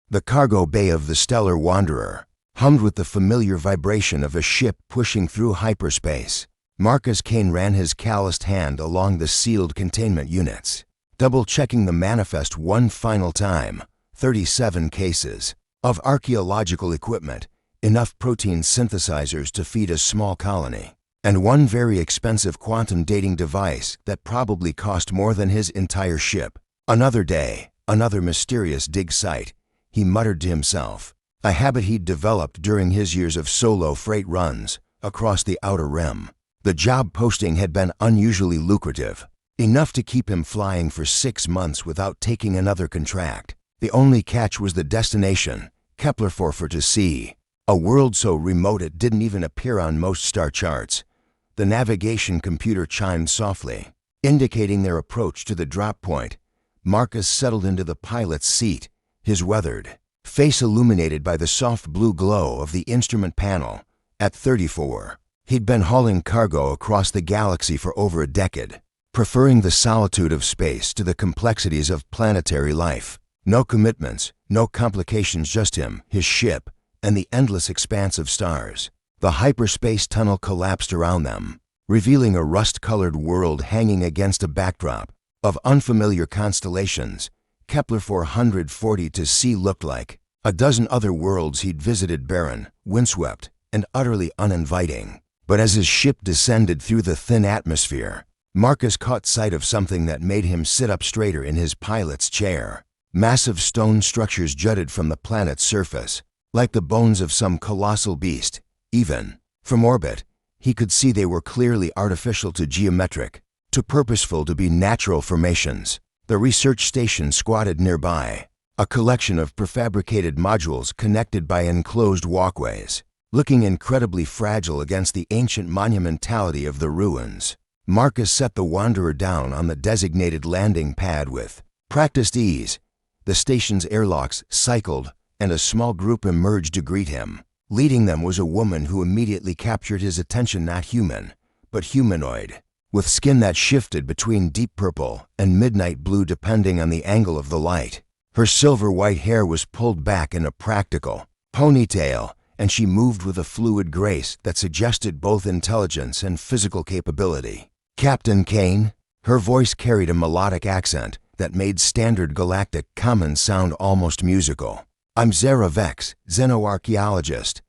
The cargo bay of the Stellar Wanderer hummed with the familiar vibration of a ship pushing through hyperspace. Marcus Kane ran his calloused hand along the sealed containment units, double-checking the manifest one final time. 37 cases of archaeological equipment, enough protein synthesizers to feed a small colony, and one very expensive quantum dating device that probably cost more than his entire ship. Another day, another mysterious dig site, he muttered to himself, a habit he'd developed during his years of solo freight runs across the Outer Rim. The job posting had been unusually lucrative, enough to keep him flying for 6 months without taking another contract. The only catch was the destination, Kepler 4 to see, a world so remote it didn't even appear on most star charts. The navigation computer chimed softly, indicating their approach to the drop point. Marcus settled into the pilot's seat, his weathered face illuminated by the soft blue glow of the instrument panel. At 34, he'd been hauling cargo across the galaxy for over a decade, preferring the solitude of space to the complexities of planetary life. No commitments, no complications, just him, his ship, and the endless expanse of stars. The hyperspace tunnel collapsed around them, revealing a rust-colored world hanging against a backdrop of unfamiliar constellations. Kepler 440 to see looked like a dozen other worlds he'd visited, barren, windswept, and utterly uninviting. But as his ship descended through the thin atmosphere, Marcus caught sight of something that made him sit up straighter in his pilot's chair. Massive stone structures jutted from the planet's surface, like the bones of some colossal beast. Even from orbit, he could see they were clearly artificial to geometric, too purposeful to be natural formations. The research station squatted nearby, a collection of prefabricated modules connected by enclosed walkways, looking incredibly fragile against the ancient monumentality of the ruins. Marcus set the Wanderer down on the designated landing pad with practiced ease. The station's airlocks cycled, and a small group emerged to greet him. Leading them was a woman who immediately captured his attention, not human, but humanoid, with skin that shifted between deep purple and midnight blue depending on the angle of the light. Her silver-white hair was pulled back in a practical ponytail, and she moved with a fluid grace that suggested both intelligence and physical capability. "Captain Kane?" Her voice carried a melodic accent that made standard galactic common sound almost musical. "I'm Zarah Vex, xenoarchaeologist.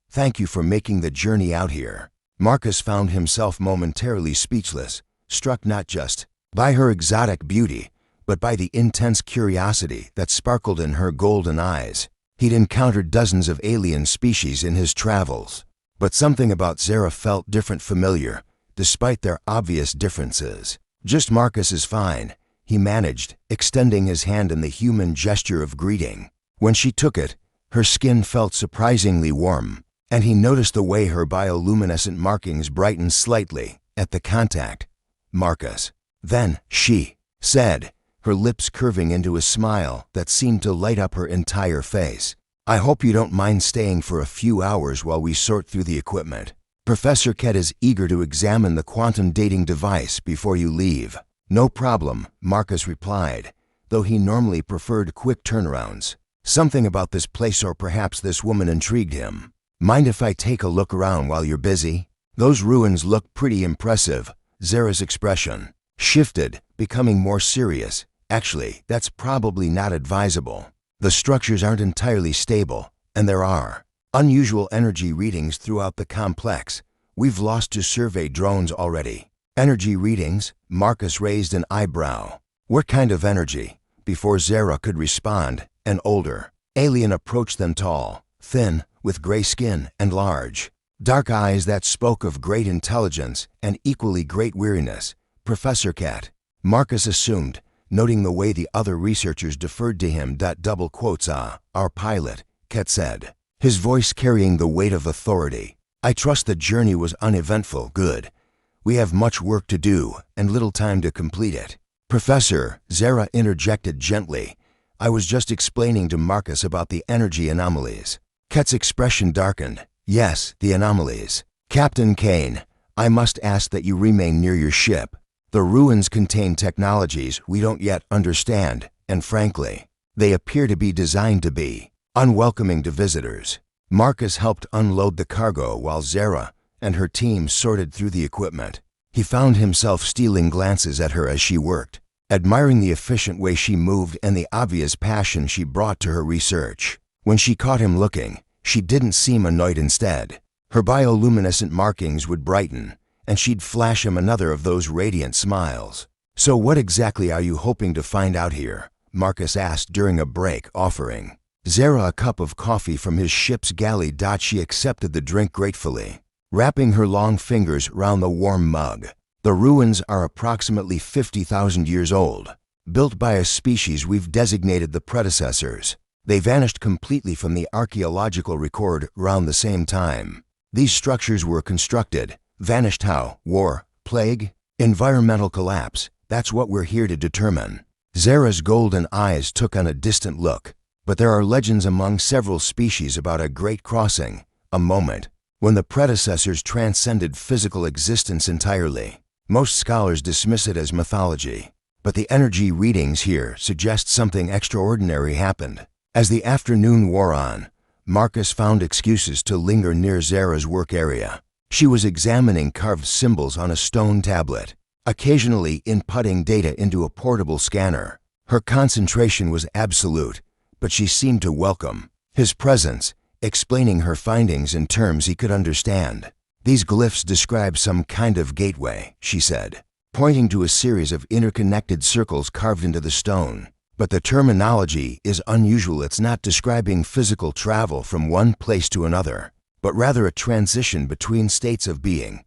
Thank you for making the journey out here." Marcus found himself momentarily speechless, struck not just by her exotic beauty, but by the intense curiosity that sparkled in her golden eyes. He'd encountered dozens of alien species in his travels, but something about Zarah felt different, familiar, despite their obvious differences. "Just Marcus is fine," he managed, extending his hand in the human gesture of greeting. When she took it, her skin felt surprisingly warm, and he noticed the way her bioluminescent markings brightened slightly at the contact. "Marcus." "Then," she said, her lips curving into a smile that seemed to light up her entire face, "I hope you don't mind staying for a few hours while we sort through the equipment. Professor Kett is eager to examine the quantum dating device before you leave." "No problem," Marcus replied, though he normally preferred quick turnarounds. Something about this place, or perhaps this woman, intrigued him. "Mind if I take a look around while you're busy?" "Those ruins look pretty impressive." Zarah's expression shifted, becoming more serious. "Actually, that's probably not advisable. The structures aren't entirely stable, and there are unusual energy readings throughout the complex. We've lost to survey drones already." "Energy readings?" Marcus raised an eyebrow. "What kind of energy?" Before Zarah could respond, an older alien approached them, tall, thin, with gray skin and large, dark eyes that spoke of great intelligence and equally great weariness. "Professor Kett," Marcus assumed, noting the way the other researchers deferred to him. Double quotes, "Our pilot," Kett said, his voice carrying the weight of authority. "I trust the journey was uneventful." "Good. We have much work to do and little time to complete it." "Professor," Zarah interjected gently, "I was just explaining to Marcus about the energy anomalies." Kett's expression darkened. "Yes, the anomalies. Captain Kane, I must ask that you remain near your ship. The ruins contain technologies we don't yet understand, and frankly, they appear to be designed to be unwelcoming to visitors. Marcus helped unload the cargo while Zarah and her team sorted through the equipment. He found himself stealing glances at her as she worked, admiring the efficient way she moved and the obvious passion she brought to her research. When she caught him looking, she didn't seem annoyed. Instead, her bioluminescent markings would brighten, and she'd flash him another of those radiant smiles. "So what exactly are you hoping to find out here?" Marcus asked during a break, offering Zarah a cup of coffee from his ship's galley. She accepted the drink gratefully, wrapping her long fingers round the warm mug. "The ruins are approximately 50,000 years old, built by a species we've designated the predecessors. They vanished completely from the archaeological record around the same time. These structures were constructed. Vanished how? War? Plague? Environmental collapse? That's what we're here to determine." Zarah's golden eyes took on a distant look. "But there are legends among several species about a great crossing, a moment when the predecessors transcended physical existence entirely. Most scholars dismiss it as mythology, but the energy readings here suggest something extraordinary happened." As the afternoon wore on, Marcus found excuses to linger near Zarah's work area. She was examining carved symbols on a stone tablet, occasionally inputting data into a portable scanner. Her concentration was absolute, but she seemed to welcome his presence, explaining her findings in terms he could understand. "These glyphs describe some kind of gateway," she said, pointing to a series of interconnected circles carved into the stone. "But the terminology is unusual. It's not describing physical travel from one place to another, but rather a transition between states of being,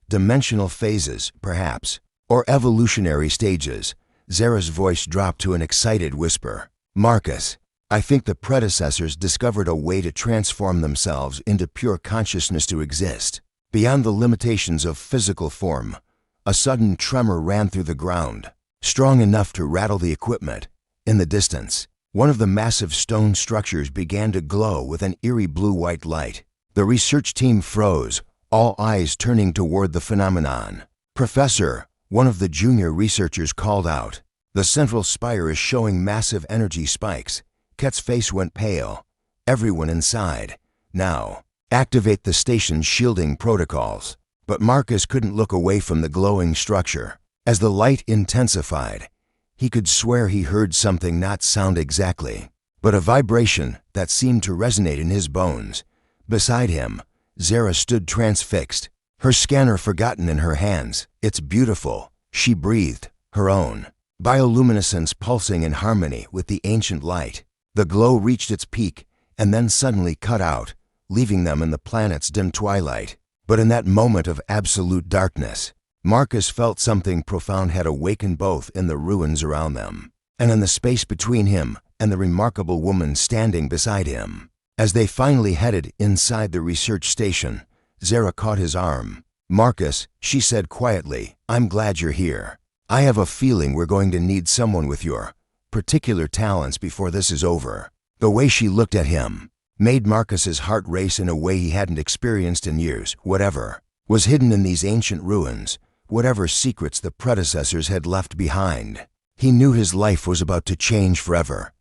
dimensional phases, perhaps, or evolutionary stages." Zarah's voice dropped to an excited whisper. "Marcus, I think the predecessors discovered a way to transform themselves into pure consciousness to exist, beyond the limitations of physical form." A sudden tremor ran through the ground, strong enough to rattle the equipment. In the distance, one of the massive stone structures began to glow with an eerie blue-white light. The research team froze, all eyes turning toward the phenomenon. "Professor," one of the junior researchers called out, "the central spire is showing massive energy spikes." Ket's face went pale. "Everyone inside. Now, activate the station's shielding protocols." But Marcus couldn't look away from the glowing structure. As the light intensified, he could swear he heard something not sound exactly, but a vibration that seemed to resonate in his bones. Beside him, Zarah stood transfixed, her scanner forgotten in her hands. "It's beautiful," she breathed, her own bioluminescence pulsing in harmony with the ancient light. The glow reached its peak and then suddenly cut out, leaving them in the planet's dim twilight. But in that moment of absolute darkness, Marcus felt something profound had awakened, both in the ruins around them and in the space between him and the remarkable woman standing beside him. As they finally headed inside the research station, Zarah caught his arm. "Marcus," she said quietly, "I'm glad you're here. I have a feeling we're going to need someone with your particular talents before this is over." The way she looked at him made Marcus's heart race in a way he hadn't experienced in years. Whatever was hidden in these ancient ruins, whatever secrets the predecessors had left behind, he knew his life was about to change forever.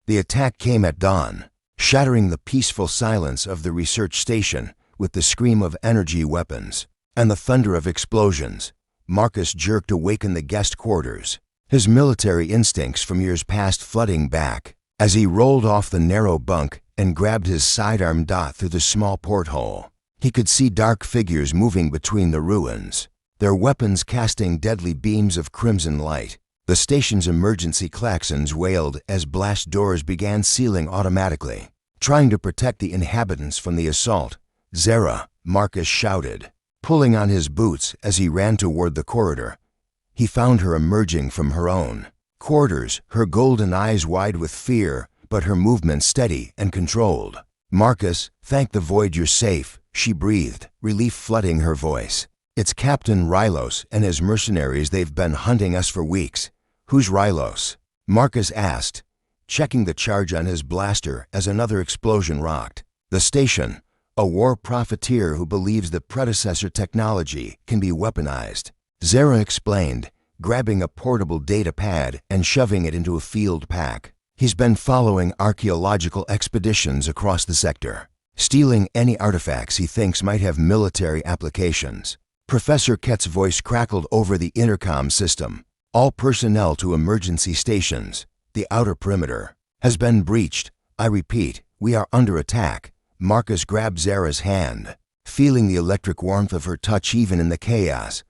The attack came at dawn, shattering the peaceful silence of the research station with the scream of energy weapons and the thunder of explosions. Marcus jerked awake in the guest quarters, his military instincts from years past flooding back. As he rolled off the narrow bunk and grabbed his sidearm through the small porthole, he could see dark figures moving between the ruins, their weapons casting deadly beams of crimson light. The station's emergency klaxons wailed as blast doors began sealing automatically, trying to protect the inhabitants from the assault. "Zarah," Marcus shouted, pulling on his boots as he ran toward the corridor. He found her emerging from her own quarters, her golden eyes wide with fear, but her movements steady and controlled. "Marcus, thank the void you're safe," she breathed, relief flooding her voice. "It's Captain Rylos and his mercenaries. They've been hunting us for weeks." "Who's Rylos?" Marcus asked, checking the charge on his blaster as another explosion rocked. "The station, a war profiteer who believes the predecessor technology can be weaponized," Zarah explained, grabbing a portable data pad and shoving it into a field pack. He's been following archaeological expeditions across the sector, stealing any artifacts he thinks might have military applications. Professor Kett's voice crackled over the intercom system. All personnel to emergency stations. The outer perimeter has been breached. I repeat, we are under attack. Marcus grabbed Zarah's hand, feeling the electric warmth of her touch even in the chaos.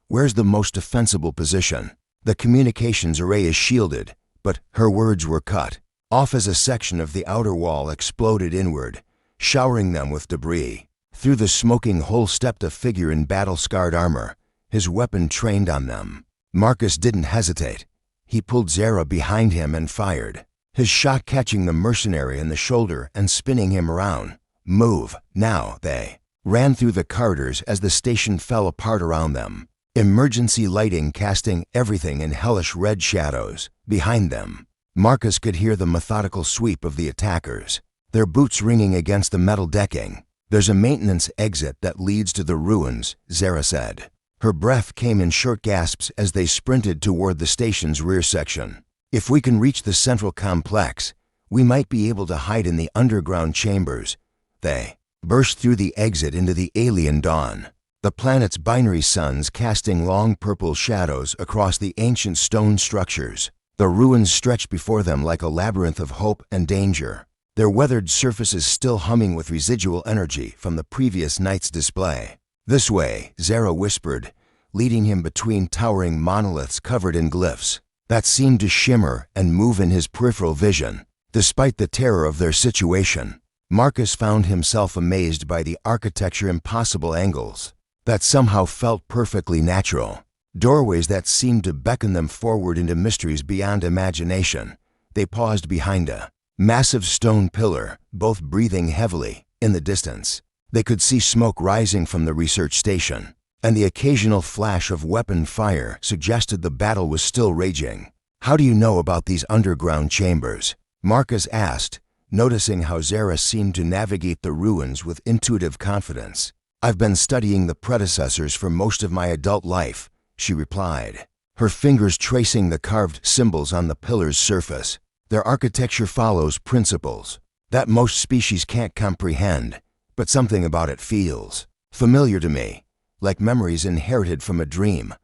Where's the most defensible position? The communications array is shielded, but her words were cut off as a section of the outer wall exploded inward, showering them with debris. Through the smoking hole stepped a figure in battle-scarred armor, his weapon trained on them. Marcus didn't hesitate. He pulled Zarah behind him and fired, his shot catching the mercenary in the shoulder and spinning him around. Move, now, they ran through the corridors as the station fell apart around them, emergency lighting casting everything in hellish red shadows. Behind them, Marcus could hear the methodical sweep of the attackers, their boots ringing against the metal decking. There's a maintenance exit that leads to the ruins, Zarah said. Her breath came in short gasps as they sprinted toward the station's rear section. If we can reach the central complex, we might be able to hide in the underground chambers. They burst through the exit into the alien dawn, the planet's binary suns casting long purple shadows across the ancient stone structures. The ruins stretched before them like a labyrinth of hope and danger, their weathered surfaces still humming with residual energy from the previous night's display. This way, Zarah whispered, leading him between towering monoliths covered in glyphs that seemed to shimmer and move in his peripheral vision. Despite the terror of their situation, Marcus found himself amazed by the architecture impossible angles that somehow felt perfectly natural. Doorways that seemed to beckon them forward into mysteries beyond imagination. They paused behind a massive stone pillar, both breathing heavily. In the distance, they could see smoke rising from the research station, and the occasional flash of weapon fire suggested the battle was still raging. How do you know about these underground chambers? Marcus asked, noticing how Zarah seemed to navigate the ruins with intuitive confidence. I've been studying the predecessors for most of my adult life, she replied, her fingers tracing the carved symbols on the pillar's surface. Their architecture follows principles that most species can't comprehend, but something about it feels familiar to me, like memories inherited from a dream.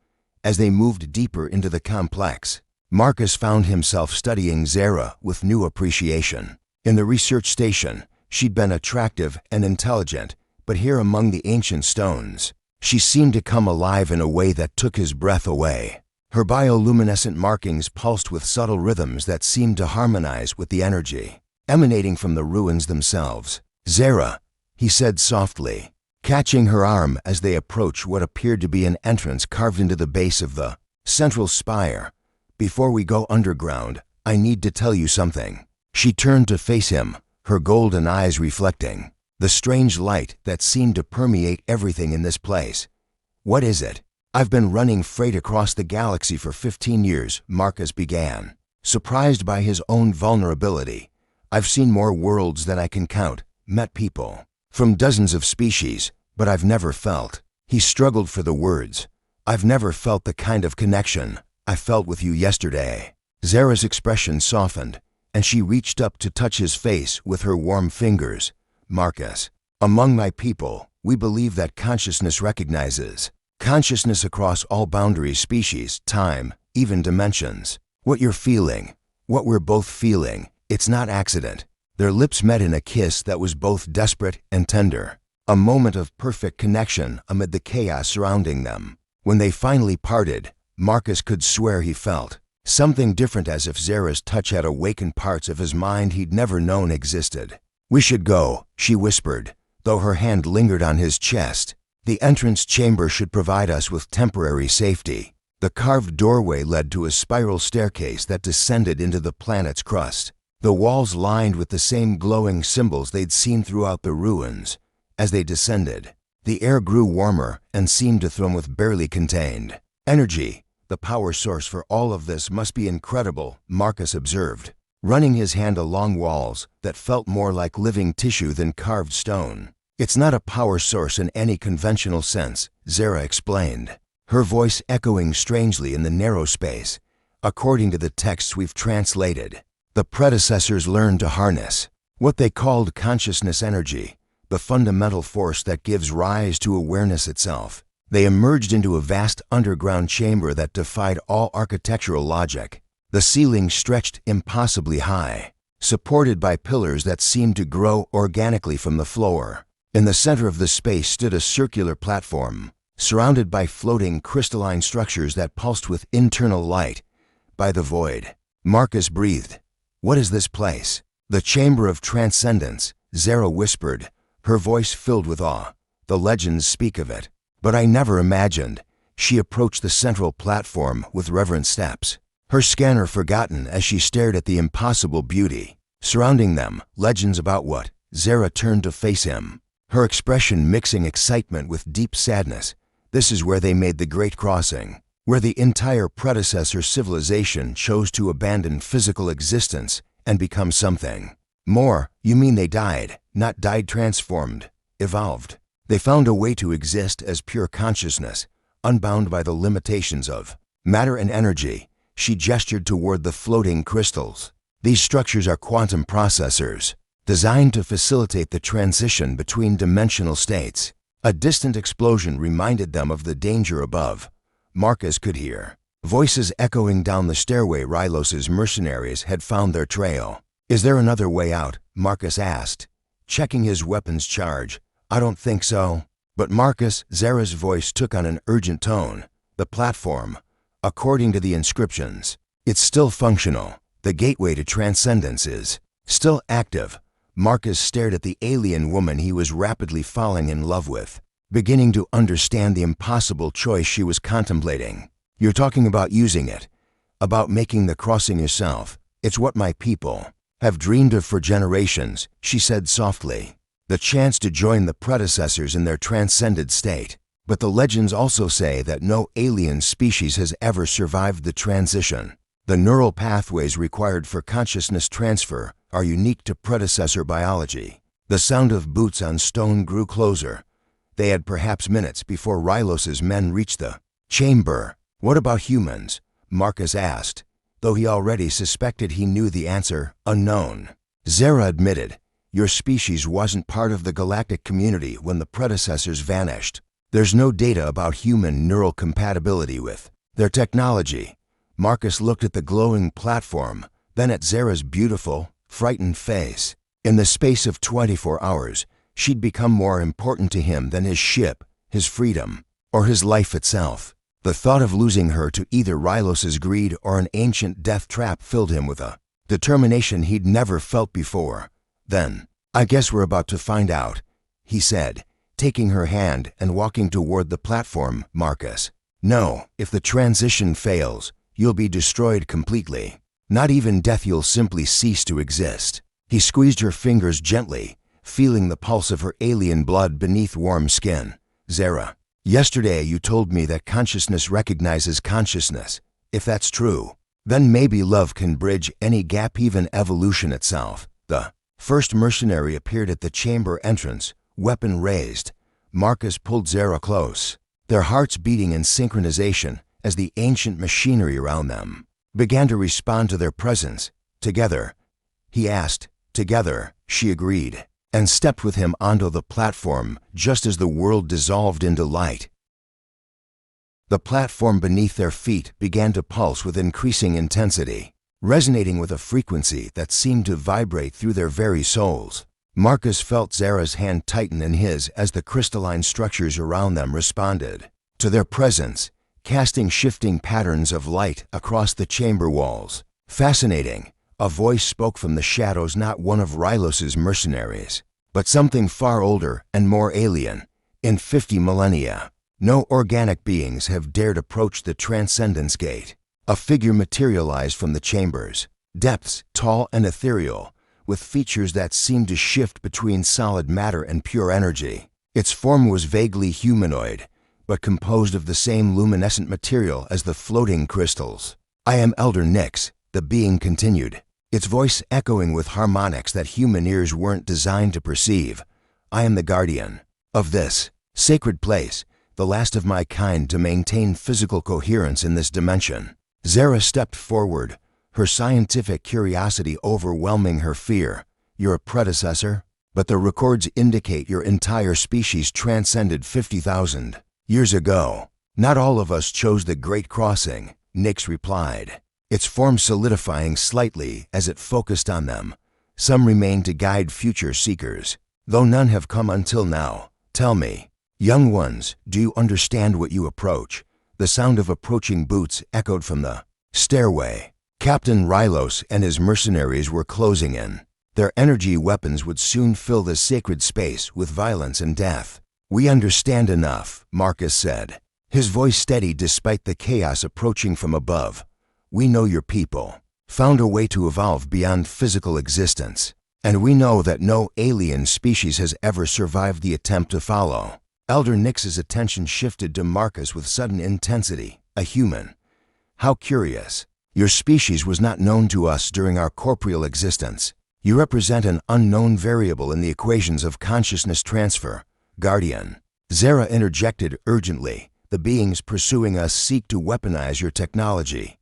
As they moved deeper into the complex, Marcus found himself studying Zarah with new appreciation. In the research station, she'd been attractive and intelligent, but here among the ancient stones, she seemed to come alive in a way that took his breath away. Her bioluminescent markings pulsed with subtle rhythms that seemed to harmonize with the energy emanating from the ruins themselves. Zarah, he said softly, catching her arm as they approached what appeared to be an entrance carved into the base of the central spire. Before we go underground, I need to tell you something. She turned to face him, her golden eyes reflecting the strange light that seemed to permeate everything in this place. What is it? I've been running freight across the galaxy for 15 years, Marcus began, surprised by his own vulnerability. I've seen more worlds than I can count, met people from dozens of species, but I've never felt. He struggled for the words. I've never felt the kind of connection I felt with you yesterday. Zarah's expression softened, and she reached up to touch his face with her warm fingers. Marcus, among my people, we believe that consciousness recognizes consciousness across all boundaries, species, time, even dimensions. What you're feeling, what we're both feeling, it's not accident. Their lips met in a kiss that was both desperate and tender, a moment of perfect connection amid the chaos surrounding them. When they finally parted, Marcus could swear he felt something different, as if Zarah's touch had awakened parts of his mind he'd never known existed. We should go, she whispered, though her hand lingered on his chest. The entrance chamber should provide us with temporary safety. The carved doorway led to a spiral staircase that descended into the planet's crust, the walls lined with the same glowing symbols they'd seen throughout the ruins. As they descended, the air grew warmer and seemed to thrum with barely contained energy. The power source for all of this must be incredible, Marcus observed, running his hand along walls that felt more like living tissue than carved stone. It's not a power source in any conventional sense, Zarah explained, her voice echoing strangely in the narrow space. According to the texts we've translated, The predecessors learned to harness what they called consciousness energy, the fundamental force that gives rise to awareness itself. They emerged into a vast underground chamber that defied all architectural logic. The ceiling stretched impossibly high, supported by pillars that seemed to grow organically from the floor. In the center of the space stood a circular platform, surrounded by floating crystalline structures that pulsed with internal light. By the void, Marcus breathed. "What is this place?" "The Chamber of Transcendence," Zarah whispered, her voice filled with awe. "The legends speak of it, but I never imagined." She approached the central platform with reverent steps, her scanner forgotten as she stared at the impossible beauty surrounding them. "Legends about what?" Zarah turned to face him, her expression mixing excitement with deep sadness. "This is where they made the Great Crossing, where the entire predecessor civilization chose to abandon physical existence and become something more." "You mean they died?" "Not died, transformed, evolved. They found a way to exist as pure consciousness, unbound by the limitations of matter and energy." She gestured toward the floating crystals. "These structures are quantum processors, designed to facilitate the transition between dimensional states." A distant explosion reminded them of the danger above. Marcus could hear voices echoing down the stairway. Rylos's mercenaries had found their trail. "Is there another way out?" Marcus asked, checking his weapon's charge. "I don't think so." "But Marcus," Zarah's voice took on an urgent tone, "the platform, according to the inscriptions, it's still functional. The gateway to transcendence is still active." Marcus stared at the alien woman he was rapidly falling in love with, beginning to understand the impossible choice she was contemplating. "You're talking about using it, about making the crossing yourself. It's what my people have dreamed of for generations," she said softly. "The chance to join the predecessors in their transcended state. But the legends also say that no alien species has ever survived the transition. The neural pathways required for consciousness transfer are unique to predecessor biology." The sound of boots on stone grew closer. They had perhaps minutes before Rylos's men reached the chamber. "What about humans?" Marcus asked, though he already suspected he knew the answer. "Unknown." Zarah admitted, "Your species wasn't part of the galactic community when the predecessors vanished. There's no data about human neural compatibility with their technology." Marcus looked at the glowing platform, then at Zarah's beautiful, frightened face. In the space of 24 hours, she'd become more important to him than his ship, his freedom, or his life itself. The thought of losing her to either Rylos's greed or an ancient death trap filled him with a determination he'd never felt before. "Then, I guess we're about to find out," he said, taking her hand and walking toward the platform. "Marcus, no, if the transition fails, you'll be destroyed completely. Not even death, you'll simply cease to exist." He squeezed her fingers gently, feeling the pulse of her alien blood beneath warm skin. "Zarah, yesterday you told me that consciousness recognizes consciousness. If that's true, then maybe love can bridge any gap, even evolution itself." The first mercenary appeared at the chamber entrance, weapon raised. Marcus pulled Zarah close, their hearts beating in synchronization as the ancient machinery around them began to respond to their presence. "Together?" he asked. "Together," she agreed, and stepped with him onto the platform just as the world dissolved into light. The platform beneath their feet began to pulse with increasing intensity, resonating with a frequency that seemed to vibrate through their very souls. Marcus felt Zarah's hand tighten in his as the crystalline structures around them responded to their presence, casting shifting patterns of light across the chamber walls. "Fascinating," a voice spoke from the shadows, not one of Rylos's mercenaries, but something far older and more alien. "In 50 millennia, no organic beings have dared approach the Transcendence Gate." A figure materialized from the chamber's depths, tall and ethereal, with features that seemed to shift between solid matter and pure energy. Its form was vaguely humanoid, but composed of the same luminescent material as the floating crystals. "I am Elder Nyx," the being continued, its voice echoing with harmonics that human ears weren't designed to perceive. "I am the guardian of this sacred place, the last of my kind to maintain physical coherence in this dimension." Zarah stepped forward, her scientific curiosity overwhelming her fear. "You're a predecessor? But the records indicate your entire species transcended 50,000 years ago." "Not all of us chose the Great Crossing," Nix replied, its form solidifying slightly as it focused on them. "Some remain to guide future seekers, though none have come until now. Tell me, young ones, do you understand what you approach?" The sound of approaching boots echoed from the stairway. Captain Rylos and his mercenaries were closing in. Their energy weapons would soon fill the sacred space with violence and death. "We understand enough," Marcus said, his voice steady despite the chaos approaching from above. "We know your people found a way to evolve beyond physical existence, and we know that no alien species has ever survived the attempt to follow." Elder Nix's attention shifted to Marcus with sudden intensity. "A human? How curious. Your species was not known to us during our corporeal existence. You represent an unknown variable in the equations of consciousness transfer, Guardian." Zarah interjected urgently. "The beings pursuing us seek to weaponize your technology.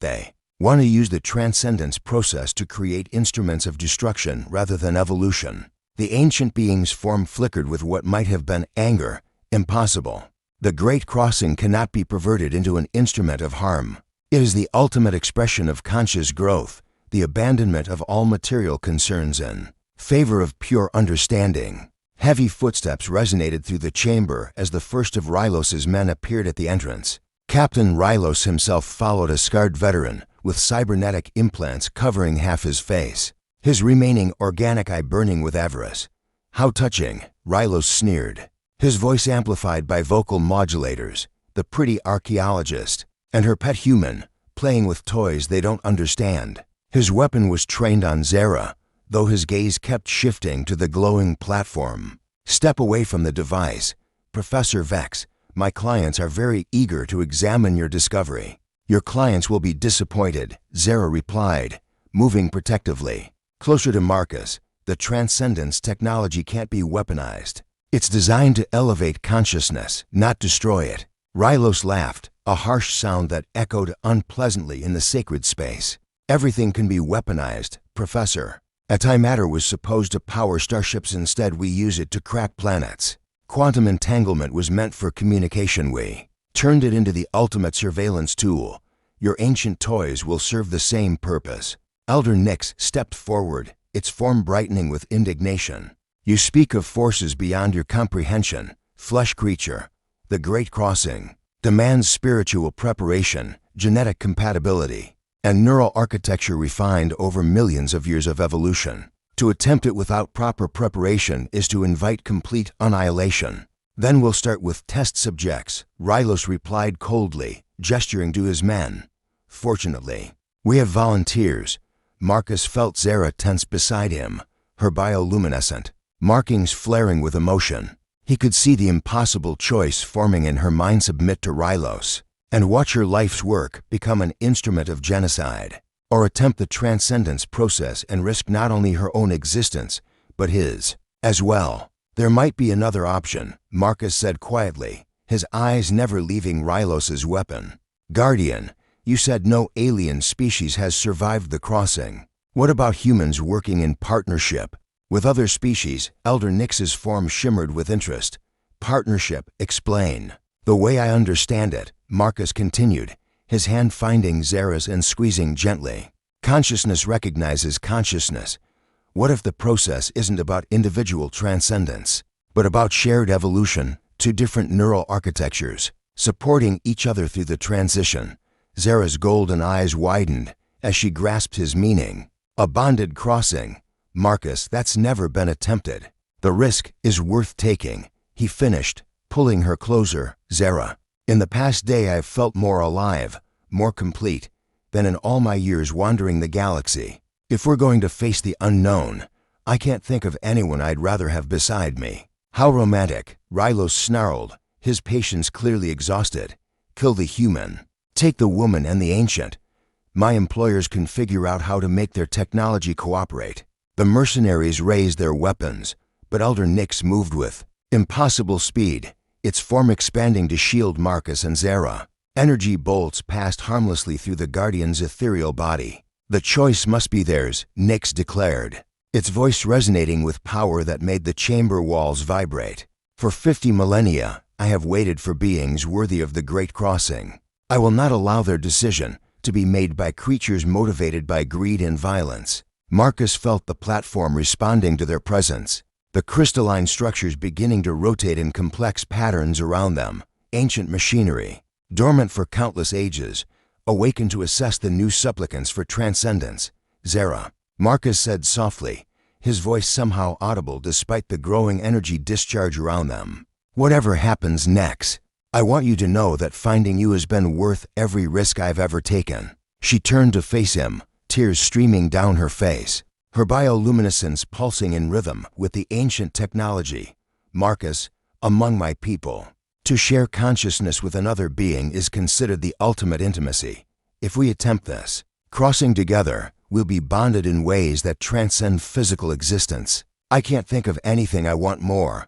They want to use the transcendence process to create instruments of destruction rather than evolution." The ancient being's form flickered with what might have been anger. "Impossible. The Great Crossing cannot be perverted into an instrument of harm. It is the ultimate expression of conscious growth, the abandonment of all material concerns in favor of pure understanding." Heavy footsteps resonated through the chamber as the first of Rylos's men appeared at the entrance. Captain Rylos himself followed, a scarred veteran with cybernetic implants covering half his face, his remaining organic eye burning with avarice. "How touching," Rylos sneered, his voice amplified by vocal modulators. "The pretty archaeologist and her pet human, playing with toys they don't understand." His weapon was trained on Zarah, though his gaze kept shifting to the glowing platform. "Step away from the device. Professor Vex, my clients are very eager to examine your discovery." "Your clients will be disappointed," Zarah replied, moving protectively closer to Marcus. "The transcendence technology can't be weaponized. It's designed to elevate consciousness, not destroy it." Rylos laughed, a harsh sound that echoed unpleasantly in the sacred space. "Everything can be weaponized, Professor. Antimatter was supposed to power starships. Instead, we use it to crack planets. Quantum entanglement was meant for communication. We turned it into the ultimate surveillance tool. Your ancient toys will serve the same purpose." Elder Nix stepped forward, its form brightening with indignation. "You speak of forces beyond your comprehension, flesh creature. The Great Crossing demands spiritual preparation, genetic compatibility, and neural architecture refined over millions of years of evolution. To attempt it without proper preparation is to invite complete annihilation." "Then we'll start with test subjects," Rylos replied coldly, gesturing to his men. "Fortunately, we have volunteers." Marcus felt Zarah tense beside him, her bioluminescent markings flaring with emotion. He could see the impossible choice forming in her mind: submit to Rylos and watch her life's work become an instrument of genocide, or attempt the transcendence process and risk not only her own existence, but his as well. "There might be another option," Marcus said quietly, his eyes never leaving Rylos's weapon. "Guardian, you said no alien species has survived the crossing. What about humans working in partnership with other species?" Elder Nix's form shimmered with interest. "Partnership, explain." "The way I understand it," Marcus continued, his hand finding Zarah's and squeezing gently, "consciousness recognizes consciousness. What if the process isn't about individual transcendence, but about shared evolution, two different neural architectures, supporting each other through the transition?" Zarah's golden eyes widened as she grasped his meaning. "A bonded crossing. Marcus, that's never been attempted. The risk is worth taking," he finished, pulling her closer. "Zarah, in the past day I've felt more alive, more complete, than in all my years wandering the galaxy. If we're going to face the unknown, I can't think of anyone I'd rather have beside me." "How romantic," Rylos snarled, his patience clearly exhausted. "Kill the human. Take the woman and the ancient. My employers can figure out how to make their technology cooperate." The mercenaries raised their weapons, but Elder Nix moved with impossible speed, its form expanding to shield Marcus and Zarah. Energy bolts passed harmlessly through the Guardian's ethereal body, The choice must be theirs, Nyx declared, its voice resonating with power that made the chamber walls vibrate. For 50 millennia, I have waited for beings worthy of the Great Crossing. I will not allow their decision to be made by creatures motivated by greed and violence. Marcus felt the platform responding to their presence, the crystalline structures beginning to rotate in complex patterns around them. Ancient machinery, dormant for countless ages, awakened to assess the new supplicants for transcendence. Zarah, Marcus said softly, his voice somehow audible despite the growing energy discharge around them. Whatever happens next, I want you to know that finding you has been worth every risk I've ever taken. She turned to face him, tears streaming down her face, her bioluminescence pulsing in rhythm with the ancient technology. Marcus, among my people, to share consciousness with another being is considered the ultimate intimacy. If we attempt this, crossing together, we'll be bonded in ways that transcend physical existence. I can't think of anything I want more,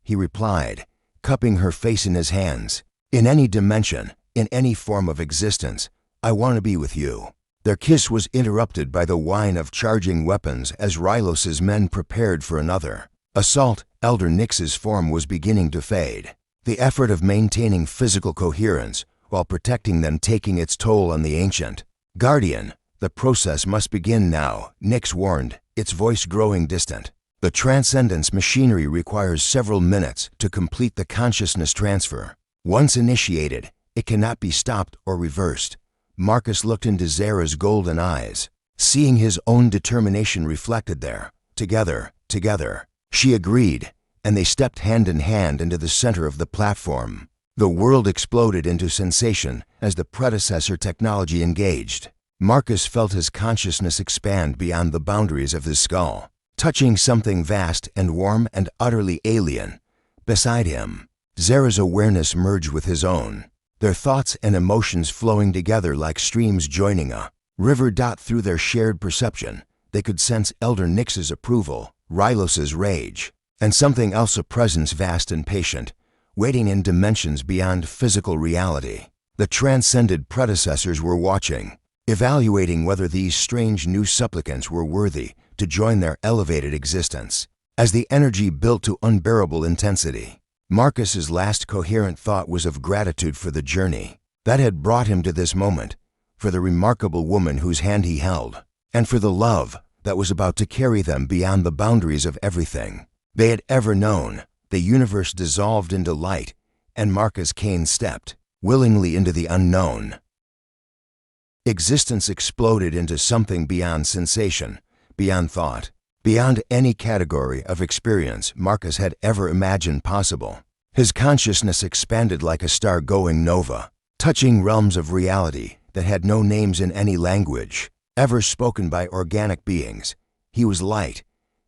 he replied, cupping her face in his hands. In any dimension, in any form of existence, I want to be with you. Their kiss was interrupted by the whine of charging weapons as Rylos's men prepared for another assault. Elder Nyx's form was beginning to fade, the effort of maintaining physical coherence while protecting them taking its toll on the ancient. Guardian, the process must begin now, Nyx warned, its voice growing distant. The transcendence machinery requires several minutes to complete the consciousness transfer. Once initiated, it cannot be stopped or reversed. Marcus looked into Zarah's golden eyes, seeing his own determination reflected there. Together, she agreed, and they stepped hand in hand into the center of the platform. The world exploded into sensation as the predecessor technology engaged. Marcus felt his consciousness expand beyond the boundaries of his skull, touching something vast and warm and utterly alien. Beside him, Zarah's awareness merged with his own, their thoughts and emotions flowing together like streams joining a river. Through their shared perception, they could sense Elder Nyx's approval, Rylos's rage, and something else, a presence vast and patient, waiting in dimensions beyond physical reality. The transcended predecessors were watching, evaluating whether these strange new supplicants were worthy to join their elevated existence. As the energy built to unbearable intensity, Marcus's last coherent thought was of gratitude for the journey that had brought him to this moment, for the remarkable woman whose hand he held, and for the love that was about to carry them beyond the boundaries of everything they had ever known. The universe dissolved into light, and Marcus Kane stepped willingly into the unknown. Existence exploded into something beyond sensation, beyond thought, beyond any category of experience Marcus had ever imagined possible. His consciousness expanded like a star going nova, touching realms of reality that had no names in any language ever spoken by organic beings. He was light.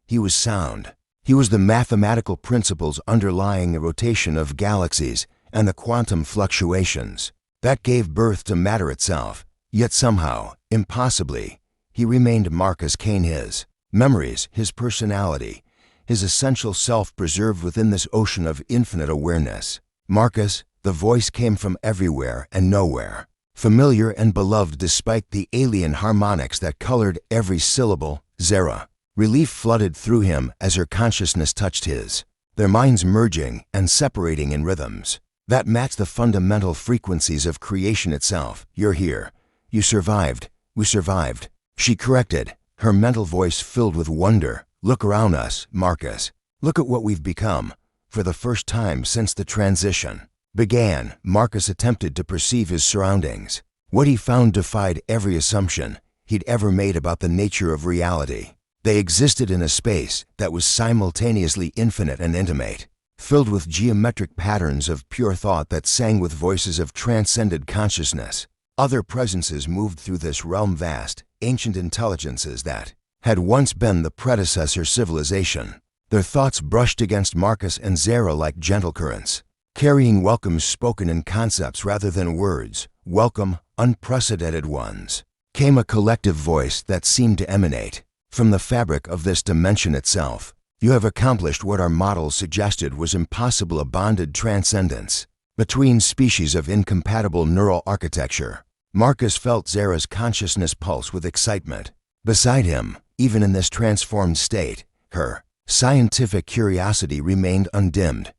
He was sound. He was the mathematical principles underlying the rotation of galaxies and the quantum fluctuations that gave birth to matter itself. Yet somehow, impossibly, he remained Marcus Kane. His memories, his personality, his essential self preserved within this ocean of infinite awareness. Marcus, the voice came from everywhere and nowhere, familiar and beloved despite the alien harmonics that colored every syllable. Zarah. Relief flooded through him as her consciousness touched his, their minds merging and separating in rhythms that matched the fundamental frequencies of creation itself. You're here. You survived. We survived. She corrected, her mental voice filled with wonder. Look around us, Marcus. Look at what we've become. For the first time since the transition began, Marcus attempted to perceive his surroundings. What he found defied every assumption he'd ever made about the nature of reality. They existed in a space that was simultaneously infinite and intimate, filled with geometric patterns of pure thought that sang with voices of transcended consciousness. Other presences moved through this realm, vast, ancient intelligences that had once been the predecessor civilization. Their thoughts brushed against Marcus and Zarah like gentle currents, carrying welcomes spoken in concepts rather than words. Welcome, unprecedented ones. Came a collective voice that seemed to emanate from the fabric of this dimension itself. You have accomplished what our models suggested was impossible, a bonded transcendence between species of incompatible neural architecture. Marcus felt Zarah's consciousness pulse with excitement. Beside him, even in this transformed state, her scientific curiosity remained undimmed.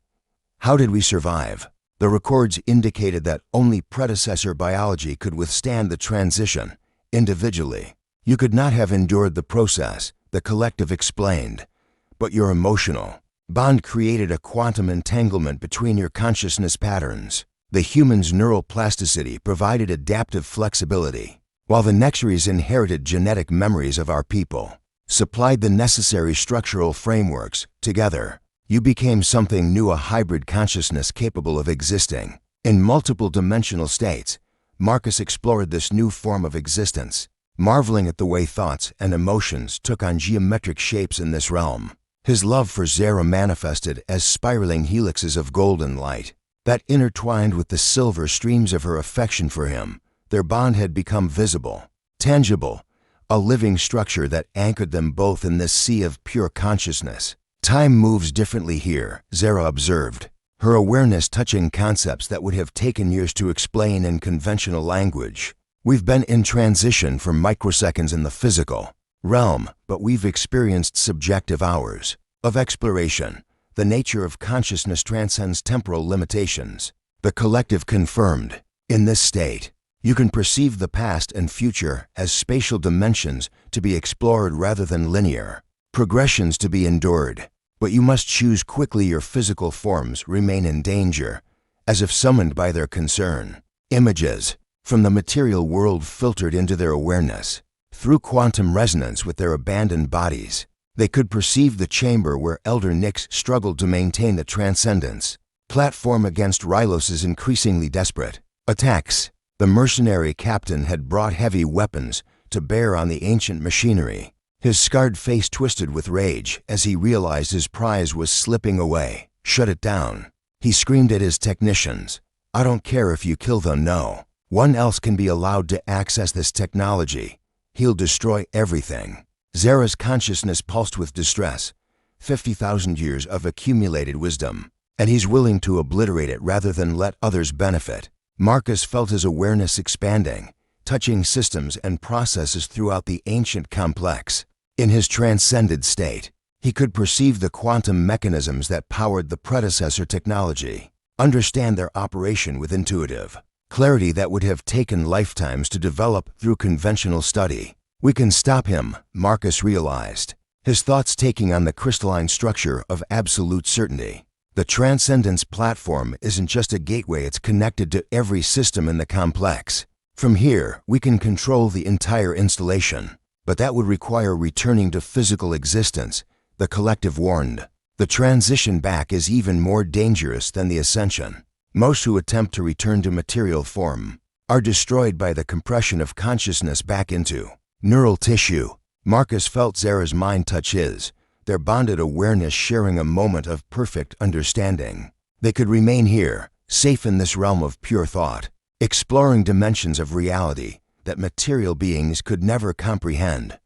How did we survive? The records indicated that only predecessor biology could withstand the transition. Individually, you could not have endured the process, the collective explained. But your emotional bond created a quantum entanglement between your consciousness patterns. The human's neural plasticity provided adaptive flexibility, while the Nexary's inherited genetic memories of our people supplied the necessary structural frameworks. Together, you became something new, a hybrid consciousness capable of existing in multiple dimensional states. Marcus explored this new form of existence, marveling at the way thoughts and emotions took on geometric shapes in this realm. His love for Zarah manifested as spiraling helixes of golden light that intertwined with the silver streams of her affection for him. Their bond had become visible, tangible, a living structure that anchored them both in this sea of pure consciousness. Time moves differently here, Zarah observed, her awareness touching concepts that would have taken years to explain in conventional language. We've been in transition for microseconds in the physical realm, but we've experienced subjective hours of exploration. The nature of consciousness transcends temporal limitations. The collective confirmed. In this state, you can perceive the past and future as spatial dimensions to be explored rather than linear progressions to be endured. But you must choose quickly. Your physical forms remain in danger, as if summoned by their concern. Images from the material world filtered into their awareness. Through quantum resonance with their abandoned bodies, they could perceive the chamber where Elder Nyx struggled to maintain the transcendence platform against Rylos's increasingly desperate attacks. The mercenary captain had brought heavy weapons to bear on the ancient machinery. His scarred face twisted with rage as he realized his prize was slipping away. Shut it down. He screamed at his technicians. I don't care if you kill them, no one else can be allowed to access this technology. He'll destroy everything. Zarah's consciousness pulsed with distress. 50,000 years of accumulated wisdom, and he's willing to obliterate it rather than let others benefit. Marcus felt his awareness expanding, touching systems and processes throughout the ancient complex. In his transcended state, he could perceive the quantum mechanisms that powered the predecessor technology, understand their operation with intuitive clarity that would have taken lifetimes to develop through conventional study. We can stop him, Marcus realized, his thoughts taking on the crystalline structure of absolute certainty. The transcendence platform isn't just a gateway, it's connected to every system in the complex. From here, we can control the entire installation, but that would require returning to physical existence, the collective warned. The transition back is even more dangerous than the ascension. Most who attempt to return to material form are destroyed by the compression of consciousness back into neural tissue. Marcus felt Zarah's mind touch his, their bonded awareness sharing a moment of perfect understanding. They could remain here, safe in this realm of pure thought, exploring dimensions of reality that material beings could never comprehend.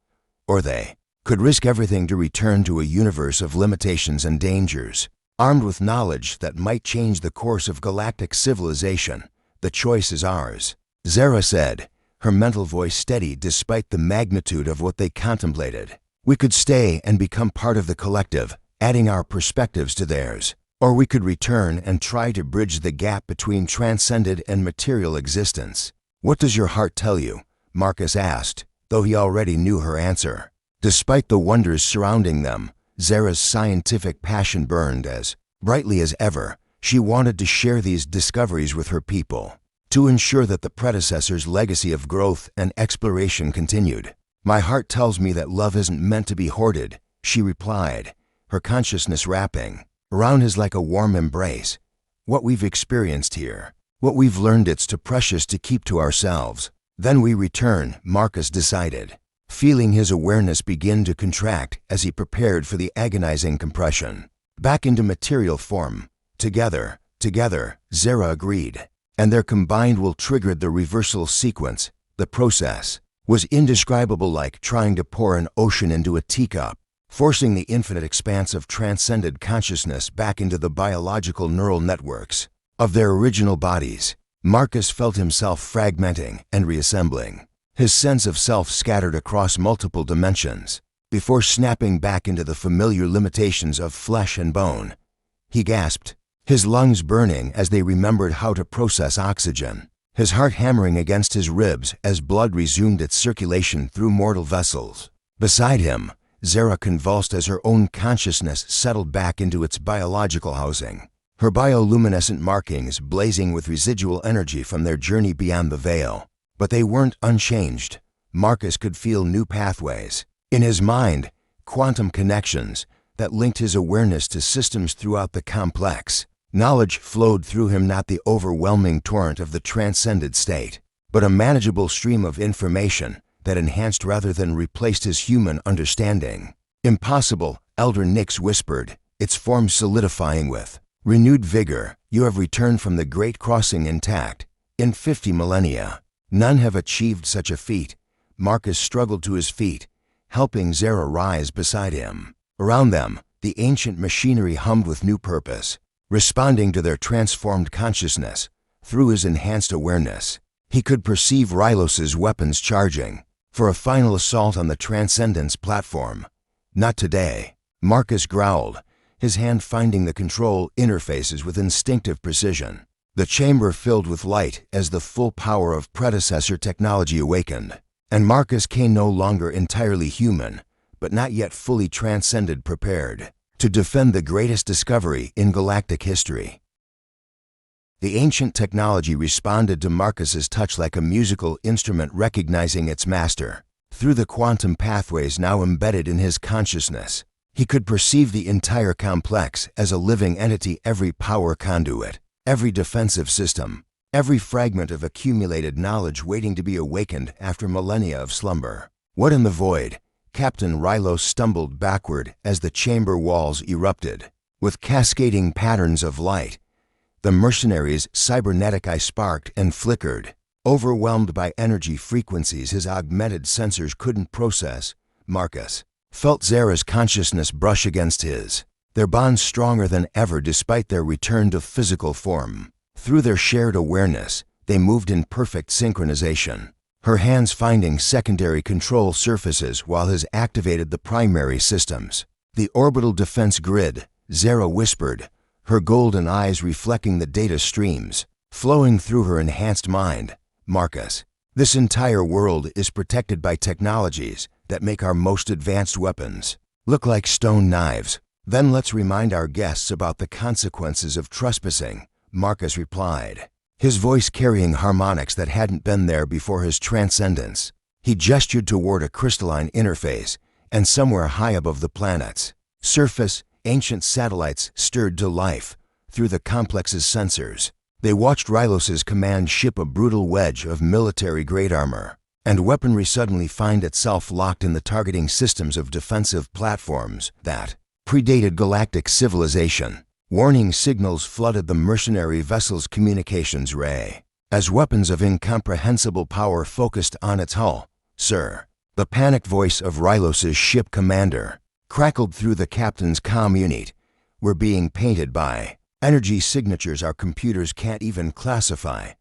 Or they could risk everything to return to a universe of limitations and dangers. Armed with knowledge that might change the course of galactic civilization, the choice is ours, Zarah said, her mental voice steady despite the magnitude of what they contemplated. We could stay and become part of the collective, adding our perspectives to theirs. Or we could return and try to bridge the gap between transcended and material existence. What does your heart tell you? Marcus asked, though he already knew her answer. Despite the wonders surrounding them, Zarah's scientific passion burned as brightly as ever. She wanted to share these discoveries with her people, to ensure that the predecessor's legacy of growth and exploration continued. My heart tells me that love isn't meant to be hoarded, she replied, her consciousness wrapping around his like a warm embrace. What we've experienced here, what we've learned, it's too precious to keep to ourselves. Then we return, Marcus decided, feeling his awareness begin to contract as he prepared for the agonizing compression. Back into material form. Together, Zarah agreed, and their combined will triggered the reversal sequence. The process was indescribable, like trying to pour an ocean into a teacup, forcing the infinite expanse of transcended consciousness back into the biological neural networks of their original bodies. Marcus felt himself fragmenting and reassembling. His sense of self scattered across multiple dimensions. Before snapping back into the familiar limitations of flesh and bone, he gasped, his lungs burning as they remembered how to process oxygen, his heart hammering against his ribs as blood resumed its circulation through mortal vessels. Beside him, Zarah convulsed as her own consciousness settled back into its biological housing, her bioluminescent markings blazing with residual energy from their journey beyond the veil. But they weren't unchanged. Marcus could feel new pathways. In his mind, quantum connections that linked his awareness to systems throughout the complex. Knowledge flowed through him, not the overwhelming torrent of the transcended state, but a manageable stream of information that enhanced rather than replaced his human understanding. Impossible, Elder Nyx whispered, its form solidifying with renewed vigor. You have returned from the Great Crossing intact. In 50 millennia, none have achieved such a feat. Marcus struggled to his feet, helping Zarah rise beside him. Around them, the ancient machinery hummed with new purpose, responding to their transformed consciousness. Through his enhanced awareness, he could perceive Rylos's weapons charging for a final assault on the transcendence platform. Not today, Marcus growled, his hand finding the control interfaces with instinctive precision. The chamber filled with light as the full power of predecessor technology awakened, and Marcus came no longer entirely human, but not yet fully transcended, prepared to defend the greatest discovery in galactic history. The ancient technology responded to Marcus's touch like a musical instrument recognizing its master. Through the quantum pathways now embedded in his consciousness, he could perceive the entire complex as a living entity, every power conduit, every defensive system, every fragment of accumulated knowledge waiting to be awakened after millennia of slumber. What in the void? Captain Rylos stumbled backward as the chamber walls erupted with cascading patterns of light. The Mercenary's cybernetic eye sparked and flickered, overwhelmed by energy frequencies his augmented sensors couldn't process. Marcus felt Zarah's consciousness brush against his, their bond stronger than ever despite their return to physical form. Through their shared awareness, they moved in perfect synchronization, her hands finding secondary control surfaces while his activated the primary systems. The orbital defense grid, Zarah whispered, her golden eyes reflecting the data streams flowing through her enhanced mind. Marcus, this entire world is protected by technologies that make our most advanced weapons look like stone knives. Then let's remind our guests about the consequences of trespassing, Marcus replied, his voice carrying harmonics that hadn't been there before his transcendence. He gestured toward a crystalline interface, and somewhere high above the planet's surface, ancient satellites stirred to life through the complex's sensors. They watched Rylos's command ship a brutal wedge of military-grade armor and weaponry suddenly find itself locked in the targeting systems of defensive platforms that predated galactic civilization. Warning signals flooded the mercenary vessel's communications ray as weapons of incomprehensible power focused on its hull. Sir, the panicked voice of Rylos's ship commander crackled through the captain's comm unit. We're being painted by energy signatures our computers can't even classify.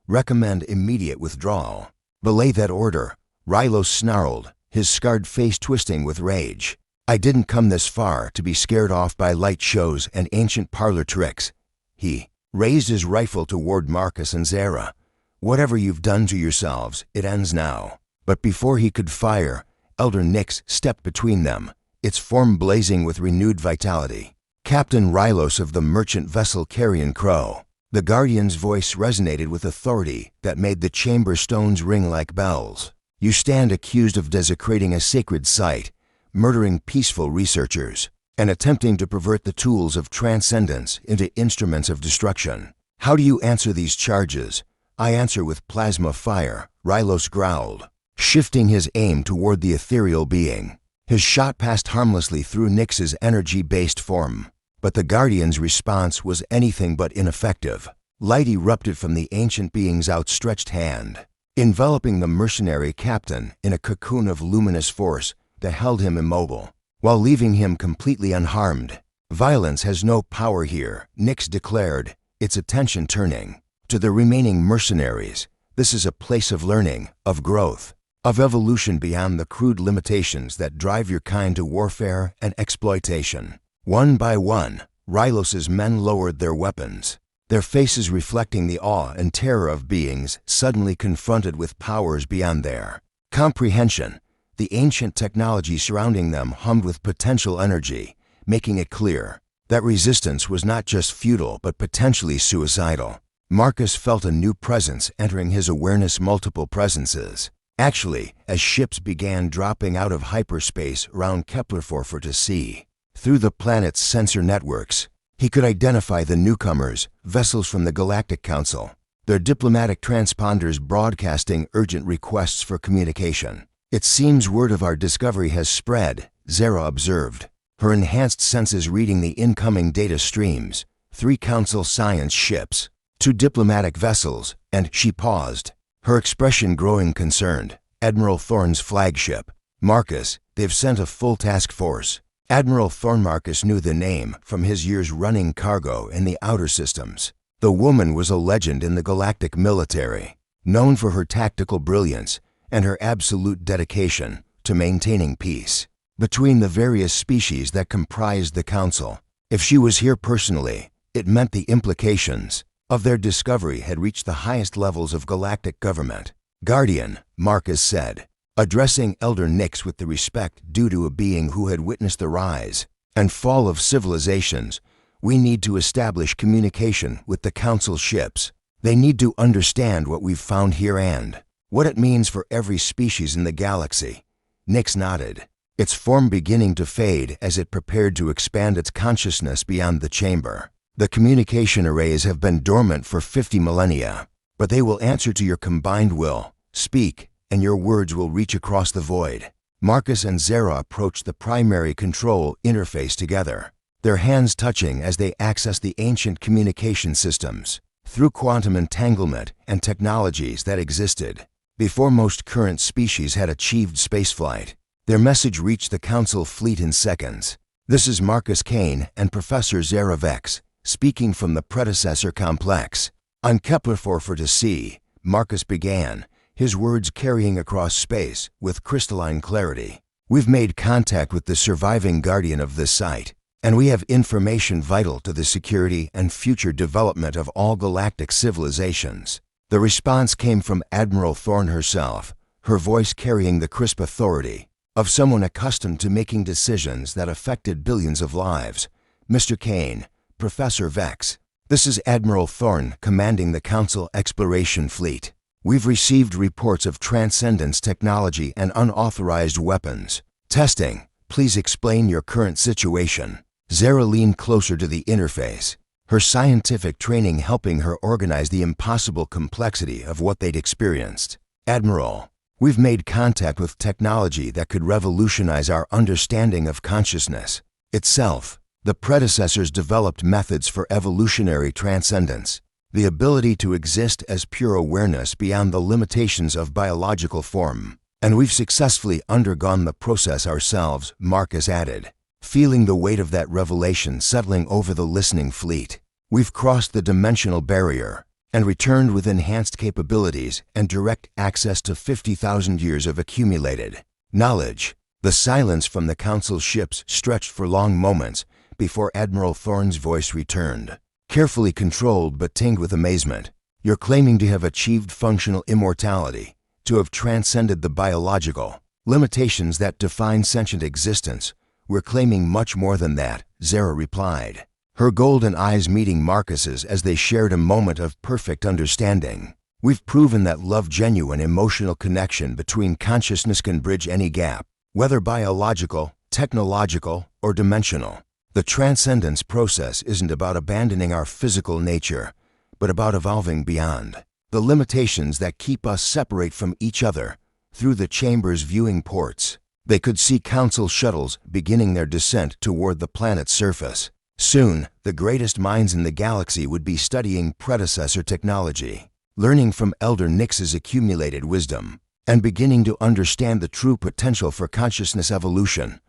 Recommend immediate withdrawal. Belay that order, Rylos snarled, his scarred face twisting with rage. I didn't come this far to be scared off by light shows and ancient parlor tricks. He raised his rifle toward Marcus and Zarah. Whatever you've done to yourselves, it ends now. But before he could fire, Elder Nyx stepped between them, its form blazing with renewed vitality. Captain Rylos of the merchant vessel Carrion Crow. The Guardian's voice resonated with authority that made the chamber stones ring like bells. You stand accused of desecrating a sacred site, murdering peaceful researchers, and attempting to pervert the tools of transcendence into instruments of destruction. How do you answer these charges? I answer with plasma fire, Rylos growled, shifting his aim toward the ethereal being. His shot passed harmlessly through Nyx's energy-based form, but the Guardian's response was anything but ineffective. Light erupted from the ancient being's outstretched hand, enveloping the mercenary captain in a cocoon of luminous force that held him immobile, while leaving him completely unharmed. Violence has no power here, Nyx declared, its attention turning To the remaining mercenaries, this is a place of learning, of growth, of evolution beyond the crude limitations that drive your kind to warfare and exploitation. One by one, Rylos's men lowered their weapons, their faces reflecting the awe and terror of beings suddenly confronted with powers beyond their comprehension. The ancient technology surrounding them hummed with potential energy, making it clear that resistance was not just futile but potentially suicidal. Marcus felt a new presence entering his awareness, multiple presences. Actually, as ships began dropping out of hyperspace around Kepler for to see, through the planet's sensor networks, he could identify the newcomers, vessels from the Galactic Council, their diplomatic transponders broadcasting urgent requests for communication. "It seems word of our discovery has spread," Zarah observed, her enhanced senses reading the incoming data streams. 3 Council science ships, 2 diplomatic vessels, and she paused, her expression growing concerned. "Admiral Thorne's flagship. Marcus, they've sent a full task force." Admiral Thorne. Marcus knew the name from his years running cargo in the outer systems. The woman was a legend in the galactic military, known for her tactical brilliance and her absolute dedication to maintaining peace between the various species that comprised the Council. If she was here personally, it meant the implications of their discovery had reached the highest levels of galactic government. "Guardian," Marcus said, addressing Elder Nyx with the respect due to a being who had witnessed the rise and fall of civilizations, "we need to establish communication with the Council ships. They need to understand what we've found here and what it means for every species in the galaxy." Nyx nodded, its form beginning to fade as it prepared to expand its consciousness beyond the chamber. "The communication arrays have been dormant for 50 millennia, but they will answer to your combined will. Speak, and your words will reach across the void." Marcus and Zarah approached the primary control interface together, their hands touching as they accessed the ancient communication systems through quantum entanglement and technologies that existed before most current species had achieved spaceflight. Their message reached the Council fleet in seconds. "This is Marcus Kane and Professor Zarah Vex, speaking from the predecessor complex. On Kepler for to see," Marcus began, his words carrying across space with crystalline clarity. "We've made contact with the surviving guardian of this site, and we have information vital to the security and future development of all galactic civilizations." The response came from Admiral Thorne herself, her voice carrying the crisp authority of someone accustomed to making decisions that affected billions of lives. "Mr. Kane, Professor Vex, this is Admiral Thorne commanding the Council Exploration Fleet. We've received reports of transcendence technology and unauthorized weapons testing. Please explain your current situation." Zarah leaned closer to the interface, her scientific training helping her organize the impossible complexity of what they'd experienced. "Admiral, we've made contact with technology that could revolutionize our understanding of consciousness itself. The predecessors developed methods for evolutionary transcendence, the ability to exist as pure awareness beyond the limitations of biological form. And we've successfully undergone the process ourselves," Marcus added, feeling the weight of that revelation settling over the listening fleet. "We've crossed the dimensional barrier and returned with enhanced capabilities and direct access to 50,000 years of accumulated knowledge." The silence from the Council ships stretched for long moments before Admiral Thorne's voice returned, carefully controlled but tinged with amazement. "You're claiming to have achieved functional immortality, to have transcended the biological limitations that define sentient existence. We're claiming much more than that," Zarah replied, her golden eyes meeting Marcus's as they shared a moment of perfect understanding. "We've proven that love, genuine emotional connection between consciousness, can bridge any gap, whether biological, technological, or dimensional. The transcendence process isn't about abandoning our physical nature, but about evolving beyond the limitations that keep us separate from each other." Through the chamber's viewing ports, they could see Council shuttles beginning their descent toward the planet's surface. Soon, the greatest minds in the galaxy would be studying predecessor technology, learning from Elder Nyx's accumulated wisdom, and beginning to understand the true potential for consciousness evolution.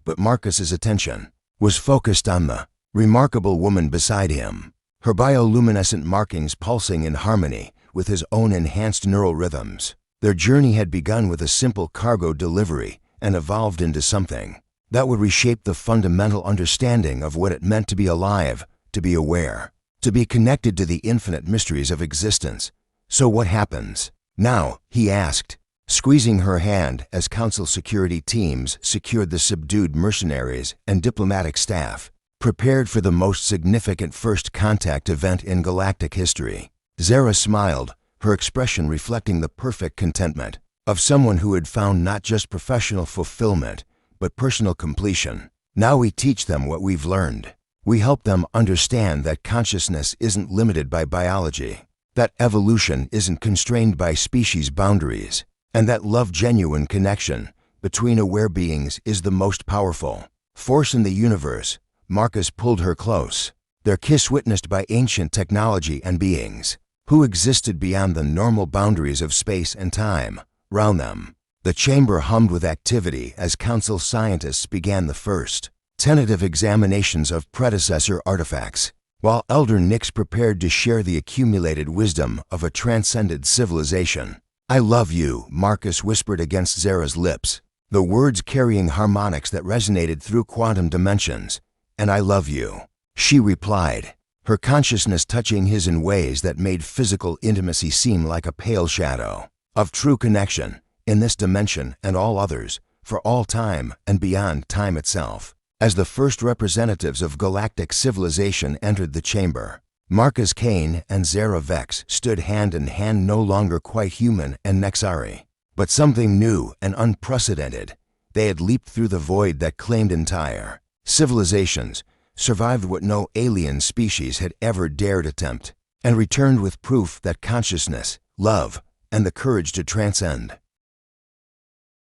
But Marcus's attention was focused on the remarkable woman beside him, her bioluminescent markings pulsing in harmony with his own enhanced neural rhythms. Their journey had begun with a simple cargo delivery and evolved into something that would reshape the fundamental understanding of what it meant to be alive, to be aware, to be connected to the infinite mysteries of existence. "So what happens now?" he asked, squeezing her hand as council security teams secured the subdued mercenaries and diplomatic staff, prepared for the most significant first contact event in galactic history. Zarah smiled, her expression reflecting the perfect contentment of someone who had found not just professional fulfillment, but personal completion. "Now we teach them what we've learned. We help them understand that consciousness isn't limited by biology, that evolution isn't constrained by species boundaries, and that love, genuine connection between aware beings, is the most powerful force in the universe." Marcus pulled her close, their kiss witnessed by ancient technology and beings who existed beyond the normal boundaries of space and time round them. The chamber hummed with activity as council scientists began the first tentative examinations of predecessor artifacts, while Elder Nix prepared to share the accumulated wisdom of a transcended civilization. "I love you," Marcus whispered against Zarah's lips, the words carrying harmonics that resonated through quantum dimensions. "And I love you," she replied, her consciousness touching his in ways that made physical intimacy seem like a pale shadow of true connection in this dimension and all others, for all time and beyond time itself. As the first representatives of galactic civilization entered the chamber, Marcus Kane and Zarah Vex stood hand in hand, no longer quite human and Nexari, but something new and unprecedented. They had leaped through the void that claimed entire civilizations, survived what no alien species had ever dared attempt, and returned with proof that consciousness, love, and the courage to transcend